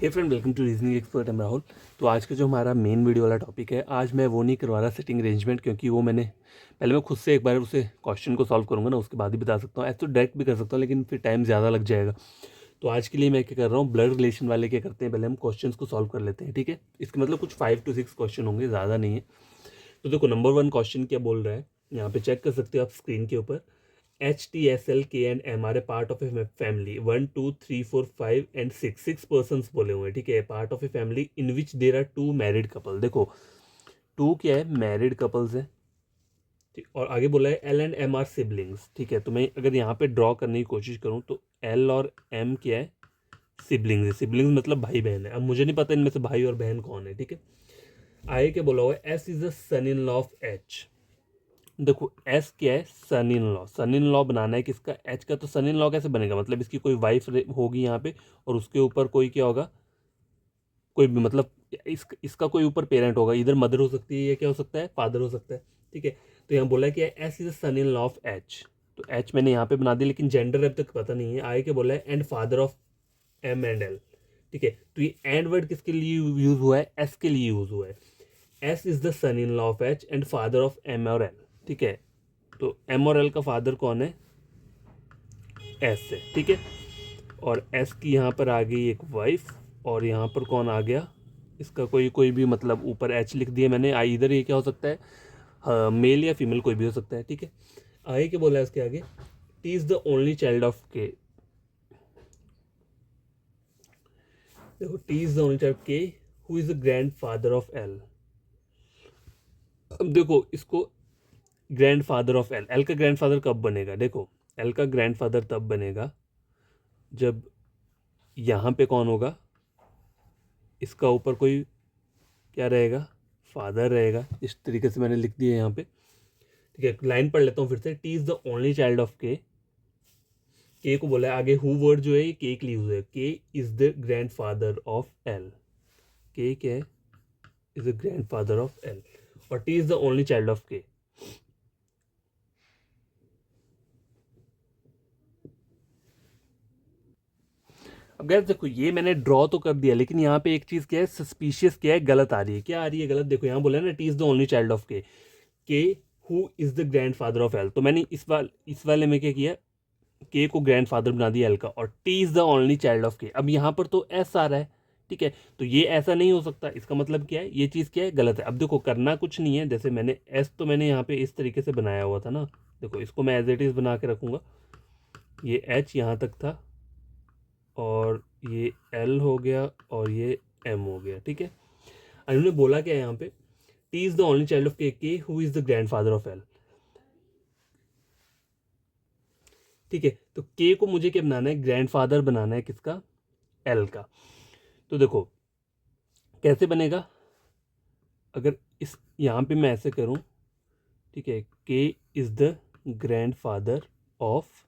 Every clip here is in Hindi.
Hey friend, welcome to reasoning expert. Am Rahul. तो आज का जो हमारा मेन वीडियो वाला टॉपिक है, आज मैं वो नहीं करवा रहा सेटिंग अरेंजमेंट, क्योंकि वो मैंने पहले मैं खुद से एक बार उसे क्वेश्चन को सॉल्व करूंगा ना, उसके बाद ही बता सकता हूँ। ऐसे तो डायरेक्ट भी कर सकता हूँ, लेकिन फिर टाइम ज़्यादा लग जाएगा। तो आज के लिए मैं क्या कर रहा हूँ, ब्लड रिलेशन वाले क्या करते हैं, पहले हम क्वेश्चन को सॉल्व कर लेते हैं। ठीक है, इसके मतलब कुछ 5 to 6 क्वेश्चन होंगे, ज़्यादा नहीं है। तो देखो, नंबर 1 क्वेश्चन क्या बोल रहा है, यहाँ पे चेक कर सकते हो आप स्क्रीन के ऊपर। HTSL K and M are a part of a family 1 2 3 4 5 and 6 persons बोले हुए हैं। ठीक है, part of a family in which there are 2 married couple. देखो, 2 क्या है, मैरिड कपल्स है। ठीक, और आगे बोला है L and M are siblings. ठीक है, तो मैं अगर यहाँ पे ड्रॉ करने की कोशिश करूँ तो L और M क्या है, सिबलिंग्स है। सिबलिंग्स मतलब भाई बहन है। अब मुझे नहीं पता इनमें से भाई और बहन कौन है। ठीक है, आगे क्या बोला हुआ है, S is the son in law of H। देखो, एस क्या है, सन in law. Sun in law बनाना है किसका, एच का। तो सन इन लॉ कैसे बनेगा, मतलब इसकी कोई वाइफ होगी यहाँ पे, और उसके ऊपर कोई क्या होगा, कोई भी मतलब इसका कोई ऊपर पेरेंट होगा। इधर मदर हो सकती है, या क्या हो सकता है, फादर हो सकता है। ठीक है, तो यहाँ बोला है कि S is son in law of H. तो एच मैंने यहाँ पे बना दिया, लेकिन जेंडर अब तक पता नहीं है। आगे क्या बोला है, and father of M and L. ठीक है, तो ये एंड वर्ड किसके लिए यूज हुआ है, एस के लिए यूज हुआ है। S is the son in law of H and father of M और एल। ठीक है, तो एम और एल का फादर कौन है, एस से। ठीक है, और एस की यहाँ पर आ गई एक वाइफ, और यहाँ पर कौन आ गया, इसका कोई कोई भी मतलब ऊपर एच लिख दिया मैंने। आई इधर ये क्या हो सकता है, मेल या फीमेल कोई भी हो सकता है। ठीक है, आगे क्या बोला है इसके आगे, T is the only child of K. देखो, T is the only child K who is the grand father of L. अब देखो, इसको grand father of L, L का ग्रैंड फादर कब बनेगा, देखो एल का ग्रैंड फादर तब बनेगा जब यहाँ पे कौन होगा, इसका ऊपर कोई क्या रहेगा, फादर रहेगा। इस तरीके से मैंने लिख दिया यहाँ पे। ठीक है, लाइन पढ़ लेता हूँ फिर से। T is the only child of के को बोला है आगे हु वर्ड जो है ये के के लिए यूज है। K is the grand father of L. K क्या है, is the grand father of L, और T is the only child of K. अब गैस देखो, ये मैंने ड्रॉ तो कर दिया, लेकिन यहाँ पे एक चीज क्या है, सस्पिशियस क्या है, गलत आ रही है। क्या आ रही है गलत, देखो यहाँ बोला है ना, T is the only child of K who is the grand father of L. तो मैंने इस वाले में क्या किया, के को ग्रैंड फादर बना दिया एल का, और T is the only child of K. अब यहाँ पर तो एस आ रहा है। ठीक है, तो ये ऐसा नहीं हो सकता। इसका मतलब क्या है, ये चीज़ क्या है, गलत है। अब देखो, करना कुछ नहीं है। जैसे मैंने एस तो मैंने यहाँ पे इस तरीके से बनाया हुआ था ना, देखो इसको मैं एज इट इज़ बना के रखूँगा। ये एच यहाँ तक था, और ये एल हो गया, और ये एम हो गया। ठीक है, इन्होंने बोला क्या है यहाँ पे, T is the only child of K who is the grand father of L. ठीक है, तो के को मुझे क्या बनाना है, ग्रैंड फादर बनाना है किसका, एल का। तो देखो कैसे बनेगा, अगर इस यहाँ पे मैं ऐसे करूँ, ठीक है, K is the grand father of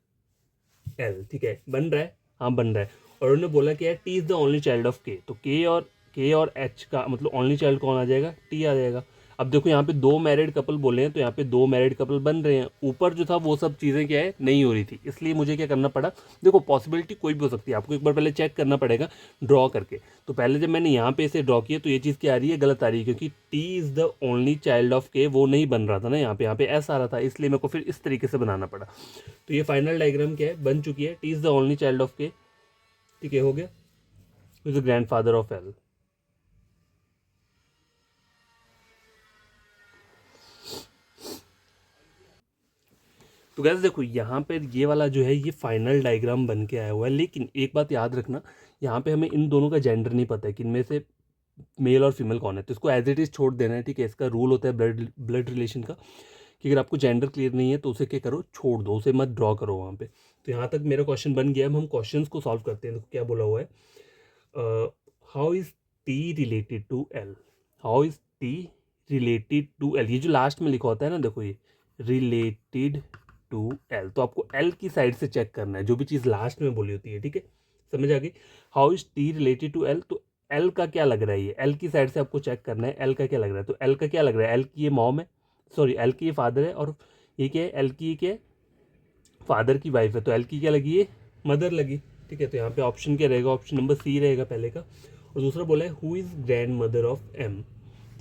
L. ठीक है, बन रहा है, हाँ बन रहा है। और उन्होंने बोला क्या है, T is the only child of के। तो के और एच का मतलब ओनली चाइल्ड कौन आ जाएगा, टी आ जाएगा। अब देखो, यहाँ पे 2 मैरिड कपल बोले हैं, तो यहाँ पे 2 मैरिड कपल बन रहे हैं। ऊपर जो था वो सब चीज़ें क्या है, नहीं हो रही थी, इसलिए मुझे क्या करना पड़ा। देखो, पॉसिबिलिटी कोई भी हो सकती है, आपको एक बार पहले चेक करना पड़ेगा ड्रॉ करके। तो पहले जब मैंने यहाँ पे इसे ड्रॉ किया, तो ये चीज़ क्या आ रही है, गलत आ रही है, क्योंकि T is the only child of के वो नहीं बन रहा था ना, यहाँ पे एस आ रहा था, इसलिए मेरे को फिर इस तरीके से बनाना पड़ा। तो ये फाइनल डायग्राम क्या है, बन चुकी है। T is the only child of के। ठीक है, हो गया, is the grand father of L. तो गैस देखो, यहाँ पे ये वाला जो है, ये फाइनल डायग्राम बन के आया हुआ है। लेकिन एक बात याद रखना, यहाँ पे हमें इन दोनों का जेंडर नहीं पता है कि इनमें से मेल और फीमेल कौन है, तो इसको एज इट इज छोड़ देना है। ठीक है, इसका रूल होता है ब्लड रिलेशन का, कि अगर आपको जेंडर क्लियर नहीं है तो उसे क्या करो, छोड़ दो, उसे मत ड्रॉ करो वहाँ पे। तो यहाँ तक मेरा क्वेश्चन बन गया। अब हम क्वेश्चन को सॉल्व करते हैं। देखो क्या बोला हुआ है, how is T related to L. How is T related to L, ये जो लास्ट में लिखा होता है ना, देखो ये रिलेटेड टू एल, तो आपको एल की साइड से चेक करना है, जो भी चीज़ लास्ट में बोली होती है। ठीक है, समझ आ गई। How is T related to L, तो एल का क्या लग रहा है, ये एल की साइड से आपको चेक करना है, एल का क्या लग रहा है। तो एल का क्या लग रहा है, एल की ये मॉम है, सॉरी एल की ये फादर है, और ये क्या है, एल की ये क्या है, फादर की वाइफ है। तो एल की क्या लगी है, मदर लगी। ठीक है, तो यहाँ पे ऑप्शन क्या रहेगा, ऑप्शन नंबर सी रहेगा पहले का। और दूसरा बोला है who is grand mother of M.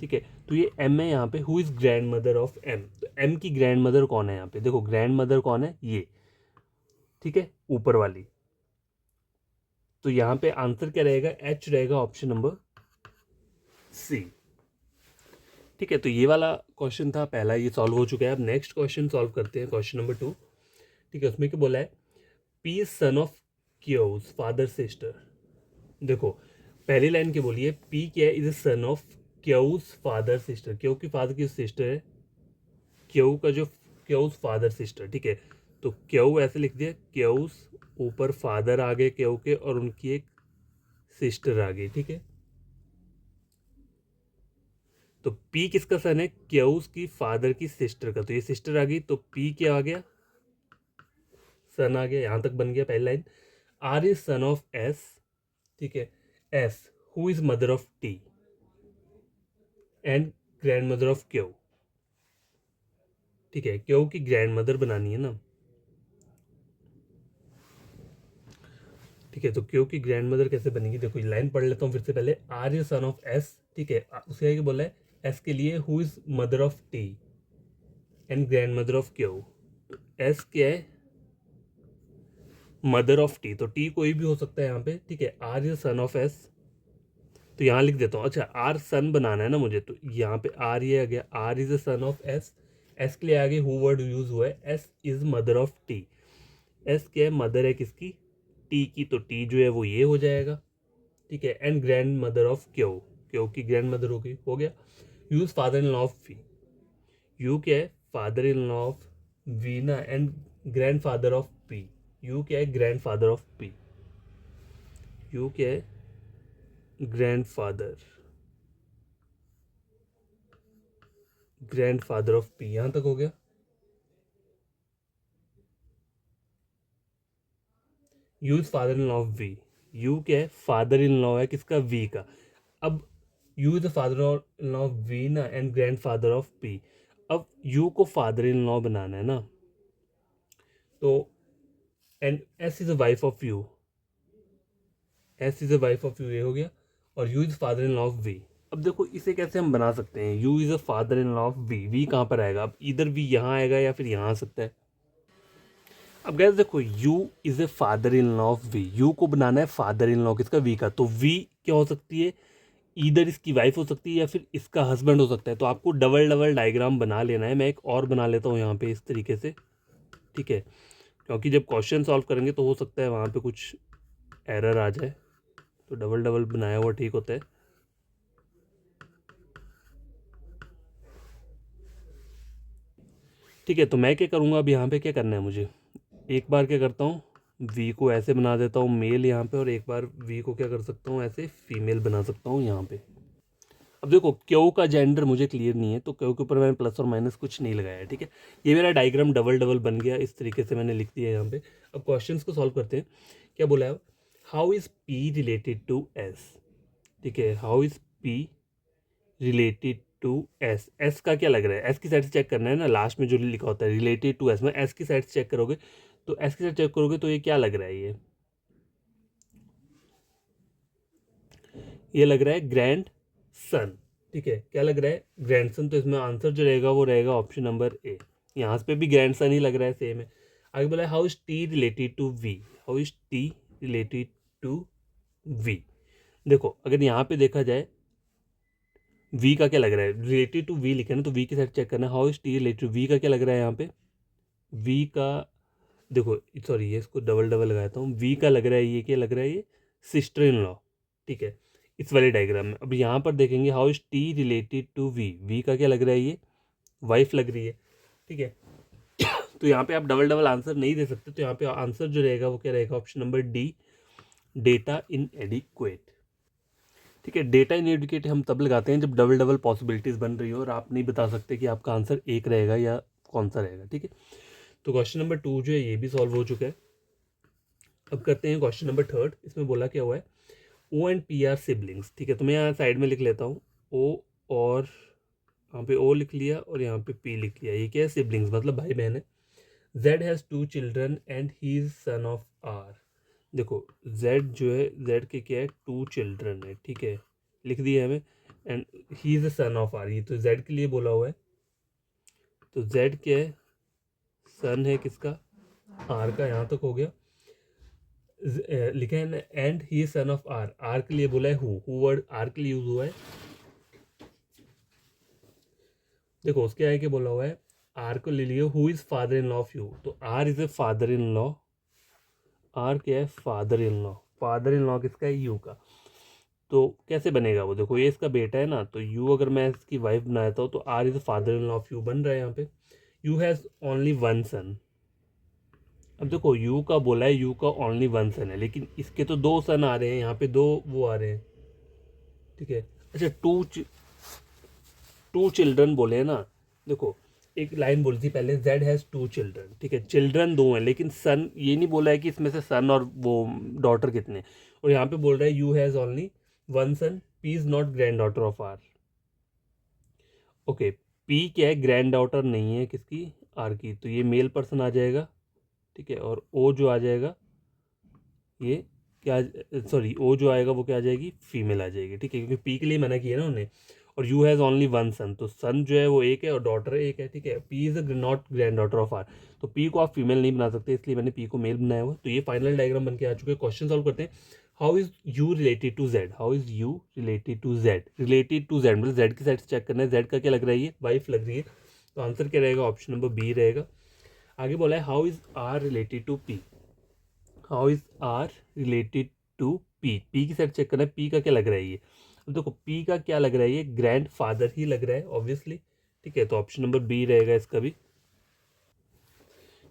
ठीक है, तो ये एम है यहाँ पे, who is grand mother of M. तो एम की ग्रैंड मदर कौन है यहाँ पे, देखो ग्रैंड मदर कौन है ये, ठीक है, ऊपर वाली। तो यहाँ पे आंसर क्या रहेगा, एच रहेगा, ऑप्शन नंबर सी। ठीक है, तो ये वाला क्वेश्चन था पहला, ये सॉल्व हो चुका है। अब नेक्स्ट क्वेश्चन सॉल्व करते हैं, क्वेश्चन नंबर 2। ठीक है, उसमें क्या बोला है, P is son of chaos father sister. देखो पहली लाइन की बोलिए, पी क्या है, is a son of chaos father sister. क्यों की फादर की सिस्टर है, क्यों का जो क्योज फादर सिस्टर। ठीक है, तो क्यों ऐसे लिख दिया, क्योज ऊपर फादर आ गए क्यों के, और उनकी एक सिस्टर आ गई। ठीक है, तो पी किसका सन है, क्योस की फादर की सिस्टर का, तो ये सिस्टर आ गई, तो पी क्या आ गया, सन आ गया। यहां तक बन गया पहली line. R is son of S. ठीक है, S who is mother of T and grand mother of Q. ठीक है, क्यू की ग्रैंड मदर बनानी है ना। ठीक है, तो क्यू की ग्रैंड मदर कैसे बनेगी, देखो ये लाइन पढ़ लेता हूँ फिर से पहले। R is son of S. ठीक है, उसे आगे बोला है एस के लिए who is mother of T and grand mother of Q. S क्या है, मदर ऑफ टी, तो टी कोई भी हो सकता है यहाँ पे। ठीक है, R is son of S, तो यहाँ लिख देता हूँ। अच्छा, आर सन बनाना है ना मुझे, तो यहाँ पे आर ये आ गया, R is a son of S. S के लिए आगे हु वर्ड यूज हुआ है, S is mother of T. S क्या है, मदर है किसकी, टी की, तो टी जो है वो ये हो जाएगा। ठीक है, and grand mother of Q, Q की ग्रैंड मदर हो गई, हो गया। U's father in law of V, U क्या है, father in law of V ना, and grand father of P. U क्या है, grand father of P. U क्या है, grand father, grand father of P. यहां तक हो गया। U's father in law of V, U क्या है, फादर इन लॉ है किसका, वी का। अब U is the father in law of V ना, and grand father of P. अब यू को फादर इन लॉ बनाना है ना, तो and S is the wife of U, S is the wife of U, ये हो गया। और U is father in law of V. अब देखो इसे कैसे हम बना सकते हैं, U is a father in law of V, V कहाँ पर आएगा, अब इधर वी यहाँ आएगा या फिर यहाँ आ सकता है। अब गैस देखो, U is a father in law of V, U को बनाना है फादर इन लॉ किसका, वी का, तो वी क्या हो सकती है, इधर इसकी वाइफ हो सकती है या फिर इसका हस्बैंड हो सकता है। तो आपको डबल डबल डायग्राम बना लेना है। मैं एक और बना लेता हूँ यहाँ पे इस तरीके से। ठीक है, क्योंकि जब क्वेश्चन सॉल्व करेंगे तो हो सकता है वहाँ पे कुछ एरर आ जाए, तो डबल डबल बनाया हुआ ठीक होता है। ठीक है, तो मैं क्या करूँगा, अब यहाँ पे क्या करना है मुझे, एक बार क्या करता हूँ, वी को ऐसे बना देता हूँ मेल यहाँ पे, और एक बार वी को क्या कर सकता हूँ, ऐसे फीमेल बना सकता हूँ यहाँ पे। अब देखो क्यू का जेंडर मुझे क्लियर नहीं है, तो क्यू के ऊपर मैंने प्लस और माइनस कुछ नहीं लगाया है। ठीक है, ये मेरा डायग्राम डबल डबल बन गया, इस तरीके से मैंने लिख दिया यहाँ पे। अब क्वेश्चंस को सॉल्व करते हैं। क्या बोला है, how is P related to S. ठीक है, how is P related to S. S का क्या लग रहा है, एस की साइड से चेक करना है ना, लास्ट में जो लिखा होता है रिलेटेड टू एस, में एस की साइड से चेक करोगे, तो एस की साइड चेक करोगे तो ये क्या लग रहा है, ये लग रहा है ग्रैंड सन। ठीक है, क्या लग रहा है, ग्रैंड सन, तो इसमें आंसर जो रहेगा वो रहेगा ऑप्शन नंबर ए। यहाँ पे भी ग्रैंड सन ही लग रहा है, सेम है। आगे बोला है how is T related to V, how is T related to V. देखो अगर यहाँ पे देखा जाए, वी का क्या लग रहा है, रिलेटेड टू वी लिखा है ना, तो वी की साइड चेक करना है, how is T related to V का क्या लग रहा है यहाँ पे, वी का, देखो सॉरी ये इसको डबल डबल लगाता हूँ, वी का लग रहा है, ये क्या लग रहा है, ये सिस्टर इन लॉ। ठीक है, इस वाले डायग्राम में। अब यहाँ पर देखेंगे how is T related to V, V का क्या लग रहा है, ये वाइफ लग रही है। ठीक है, तो यहाँ पे आप डबल डबल आंसर नहीं दे सकते, तो यहाँ पे आंसर जो रहेगा वो क्या रहेगा, ऑप्शन नंबर डी, डेटा इन एडिक्वेट। ठीक है, डेटा इन एडिक्वेट हम तब लगाते हैं जब डबल डबल पॉसिबिलिटीज़ बन रही हो और आप नहीं बता सकते कि आपका आंसर एक रहेगा या कौन सा रहेगा। ठीक है, तो क्वेश्चन नंबर 2 जो है ये भी सॉल्व हो चुका है। अब करते हैं क्वेश्चन नंबर 3। इसमें बोला क्या हुआ है, O and P are siblings. ठीक है, तो मैं यहाँ साइड में लिख लेता हूँ ओ, और यहाँ पे ओ लिख लिया और यहाँ पे पी लिख लिया। ये क्या है, सिबलिंग्स मतलब भाई बहन है। Z has 2 children and he is son of R. देखो जेड जो है, जेड के क्या है, 2 चिल्ड्रन है, ठीक है, लिख दिया हमें। And he is the son of R, ये तो जेड के लिए बोला हुआ है, तो जेड क्या है, सन है किसका, आर का, यहाँ तक हो गया। लिखा है ना, and he is son of R, R के लिए बोला है हु वर्ड आर के लिए यूज हुआ है। देखो उसके आगे क्या बोला हुआ है, आर को ले लियो, who is father in law of U, तो R is a father in law, R क्या है, father in law, father in law किसका है, यू का। तो कैसे बनेगा वो, देखो ये इसका बेटा है ना, तो यू अगर मैं इसकी वाइफ बनाता हूँ तो R is father in law of U बन रहा है यहाँ पे। U has only one son, अब देखो यू का बोला है, यू का ओनली वन सन है, लेकिन इसके तो 2 सन आ रहे हैं यहाँ पे, 2 वो आ रहे हैं, ठीक है। अच्छा, टू चिल्ड्रन बोले हैं ना, देखो एक लाइन बोली थी पहले, जेड हैज़ 2 चिल्ड्रन, ठीक है, चिल्ड्रन 2 हैं, लेकिन सन ये नहीं बोला है कि इसमें से सन और वो डॉटर कितने, और यहाँ पे बोल रहा है U has only one son, P is not granddaughter of R. Okay, P क्या है, ग्रैंड डॉटर नहीं है किसकी, आर की, तो ये मेल पर्सन आ जाएगा, ठीक है, और ओ जो आ जाएगा ये क्या, सॉरी ओ जो आएगा वो क्या आ जाएगी, फीमेल आ जाएगी, ठीक है, क्योंकि पी के लिए मना किया ना उन्हें। और यू हैज़ ओनली वन सन, तो सन जो है वो एक है और डॉटर एक है, ठीक है, P is not granddaughter of R, तो पी को आप फीमेल नहीं बना सकते, इसलिए मैंने पी को मेल बनाया हुआ। तो ये फाइनल डायग्राम बन के आ चुके हैं। क्वेश्चन सॉल्व करते हैं। How is U related to Z, how is U related to Z, related to Z मतलब जेड की साइड से चेक करना है, जेड का क्या लग रहा है, ये वाइफ लग रही है, तो आंसर क्या रहेगा, ऑप्शन नंबर बी रहेगा। आगे बोला है how is R related to P, how is R related to P, P की साइड चेक करना है, पी का क्या लग रहा है ये, अब देखो पी का क्या लग रहा है, ये ग्रैंड फादर ही लग रहा है ऑब्वियसली, ठीक है, तो ऑप्शन नंबर बी रहेगा इसका भी,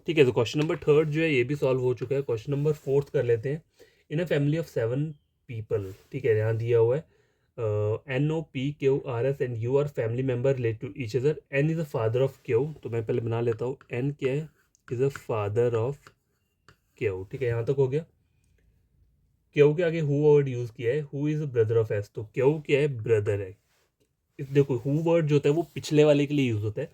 ठीक है। तो क्वेश्चन नंबर थर्ड जो है ये भी सॉल्व हो चुका है। क्वेश्चन नंबर फोर्थ कर लेते हैं। In a family of 7 people, ठीक है, यहाँ दिया हुआ है N O P Q R S and U are family member relate to each other, N is a father of Q, तो मैं पहले बना लेता हूँ, एन क्या है, is a father of Q, ठीक है, यहाँ तक हो गया। क्यू के आगे हु वर्ड यूज किया है, who is brother of S, तो क्यू क्या है, ब्रदर है। देखो हु वर्ड जो होता है वो पिछले वाले के लिए यूज होता है,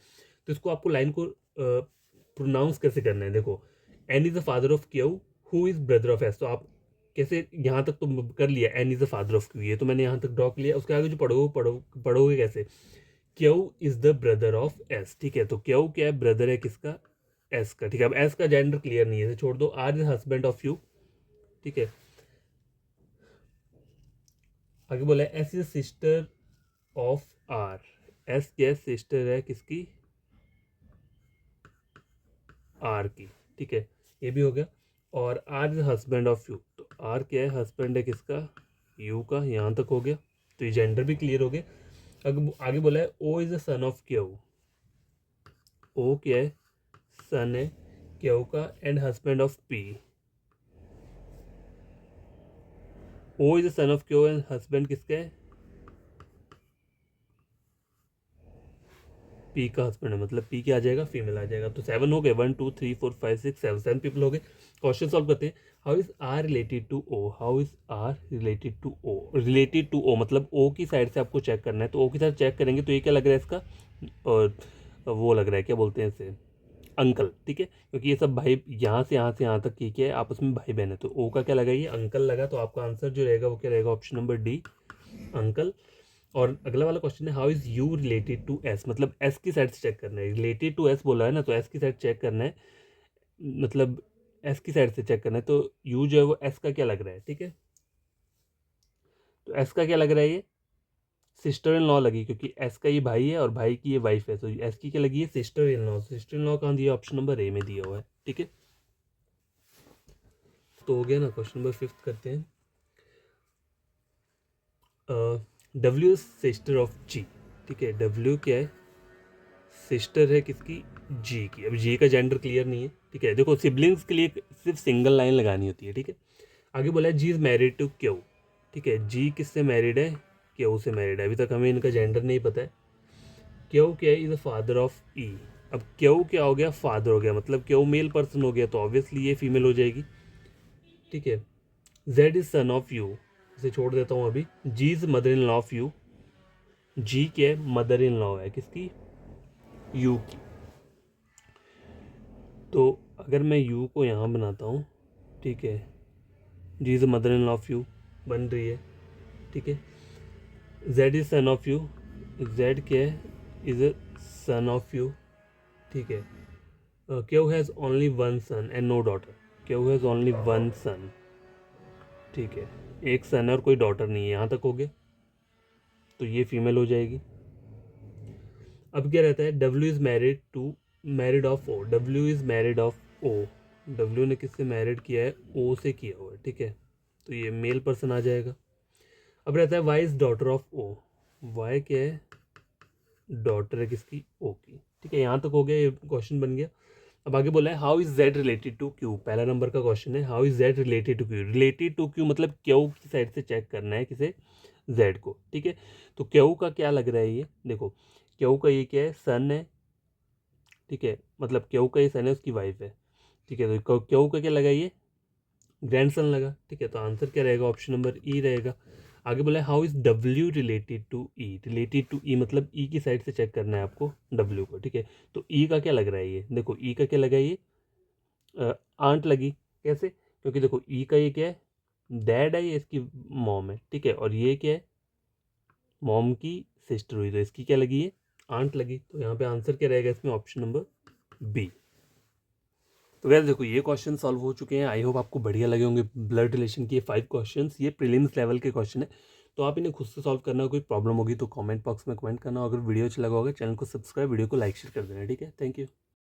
तो इसको आपको लाइन को प्रोनाउंस कैसे करना है, देखो N is the father of Q, who is brother of S, तो आप कैसे, यहाँ तक तो कर लिया, N is the father of Q, ये तो मैंने यहाँ तक ड्रॉ कर लिया, उसके आगे जो पढ़ोगे कैसे, Q is the brother of S, ठीक है, तो क्यू क्या है, ब्रदर है किसका, एस का, ठीक है। अब एस का जेंडर क्लियर नहीं है, छोड़ दो, R is husband of U, ठीक है। आगे बोला है S is sister of R, S क्या सिस्टर है किसकी, आर की, ठीक है, ये भी हो गया। और R is husband of U, तो आर क्या है, हस्बैंड है किसका, यू का, यहाँ तक हो गया, तो ये जेंडर भी क्लियर हो गया। आगे बोला है O is the son of Q, O क्या है, सन है क्यू का and husband of P, O is the son of Q and husband किसका है, पी का हस्बैंड है, मतलब पी क्या आ जाएगा, फीमेल आ जाएगा। तो 7 हो गए, 1 2 3 4 5 6 7 7 पीपल हो गए। क्वेश्चन सॉल्व करते हैं। How is R related to O, how is R related to O, related to O मतलब ओ की साइड से आपको चेक करना है, तो ओ की साइड चेक करेंगे तो ये क्या लग रहा है इसका, और वो लग रहा है, क्या बोलते हैं इसे, अंकल, ठीक है, क्योंकि ये सब भाई यहाँ से यहाँ तक ठीक है, आपस में भाई बहन है, तो ओ का क्या लगा, ये अंकल लगा, तो आपका आंसर जो रहेगा वो क्या रहेगा, ऑप्शन नंबर डी, अंकल। और अगला वाला क्वेश्चन है how is U related to S, मतलब एस की साइड से चेक करना है, रिलेटेड टू एस बोला है ना, तो एस की साइड चेक करना है, मतलब एस की साइड से चेक करना है, तो यू जो है वो एस का क्या लग रहा है, ठीक है, तो एस का क्या लग रहा है, ये सिस्टर इन लॉ लगी, क्योंकि एस का ये भाई है और भाई की ये वाइफ है, तो एस की क्या लगी है, sister in law, sister in law कहाँ दिया, ऑप्शन नंबर ए में दिया हुआ है, ठीक है। तो हो गया ना, क्वेश्चन नंबर फिफ्थ करते हैं। डब्ल्यू सिस्टर ऑफ जी, ठीक है, डब्ल्यू क्या है, सिस्टर है किसकी, जी की। अब जी का जेंडर क्लियर नहीं है, ठीक है, देखो सिबलिंग्स के लिए सिर्फ सिंगल लाइन लगानी होती है, ठीक है। आगे बोला है जी इज मैरिड टू क्यू, ठीक है, जी किससे मैरिड है, क्यू से मैरिड है, अभी तक हमें इनका जेंडर नहीं पता है। क्यू क्या है, इज द फादर ऑफ ई, अब क्यू क्या हो गया, फादर हो गया, मतलब क्यू मेल पर्सन हो गया, तो ऑब्वियसली ये फीमेल हो जाएगी, ठीक है। Z is son of U, इसे छोड़ देता हूँ अभी। G is mother in law of U, G क्या है, मदर इन लॉ है किसकी, यू की, तो अगर मैं यू को यहाँ बनाता हूँ, ठीक है, G is a mother in law of U बन रही है, ठीक है। Z is son of U, Z क्या है, is a son of U, ठीक है। Q has only one son and no daughter, Q has only one son, ठीक है, एक सन है और कोई डॉटर नहीं है, यहाँ तक हो गया, तो ये फीमेल हो जाएगी। अब क्या रहता है, W is married of O, W is married of O, W ने किससे मैरिड किया है, ओ से किया हुआ है, ठीक है, तो ये मेल पर्सन आ जाएगा। अब रहता है Y is daughter of O, Y क्या है, डॉटर है किसकी, ओ की, ठीक है, यहाँ तक हो गया, ये क्वेश्चन बन गया। अब आगे बोला है how is Z related to Q, पहला नंबर का क्वेश्चन है, how is Z related to Q, related to Q मतलब क्यू की साइड से चेक करना है किसे, जेड को, ठीक है। तो क्यू का क्या लग रहा है, ये देखो क्यू का ये क्या है, सन है, ठीक है, मतलब क्यू का ये सन है, उसकी वाइफ है, ठीक है, तो क्यू का क्या लगा, ये ग्रैंडसन लगा, ठीक है, तो आंसर क्या रहेगा, ऑप्शन नंबर ई रहेगा। आगे बोला है how is W related to E, related to E मतलब ई की साइड से चेक करना है आपको डब्ल्यू को, ठीक है, तो ई का क्या लग रहा है, ये देखो ई का क्या लगा, ये आंट लगी, कैसे, क्योंकि देखो ई का ये क्या है, डैड है, ये इसकी मॉम है, ठीक है, और ये क्या है, मॉम की सिस्टर हुई, तो इसकी क्या लगी है, आंट लगी, तो यहाँ पे आंसर क्या रहेगा इसमें, ऑप्शन नंबर बी। तो वैसे देखो ये क्वेश्चन सॉल्व हो चुके हैं, आई होप आपको बढ़िया लगे होंगे। ब्लड रिलेशन के 5 क्वेश्चंस, ये प्रीलिम्स लेवल के क्वेश्चन है, तो आप इन्हें खुद से सॉल्व करना, कोई प्रॉब्लम होगी तो कमेंट बॉक्स में कमेंट करना, अगर वीडियो अच्छा लगा होगा चैनल को सब्सक्राइब, वीडियो को लाइक शेयर कर देना, ठीक है, थैंक यू।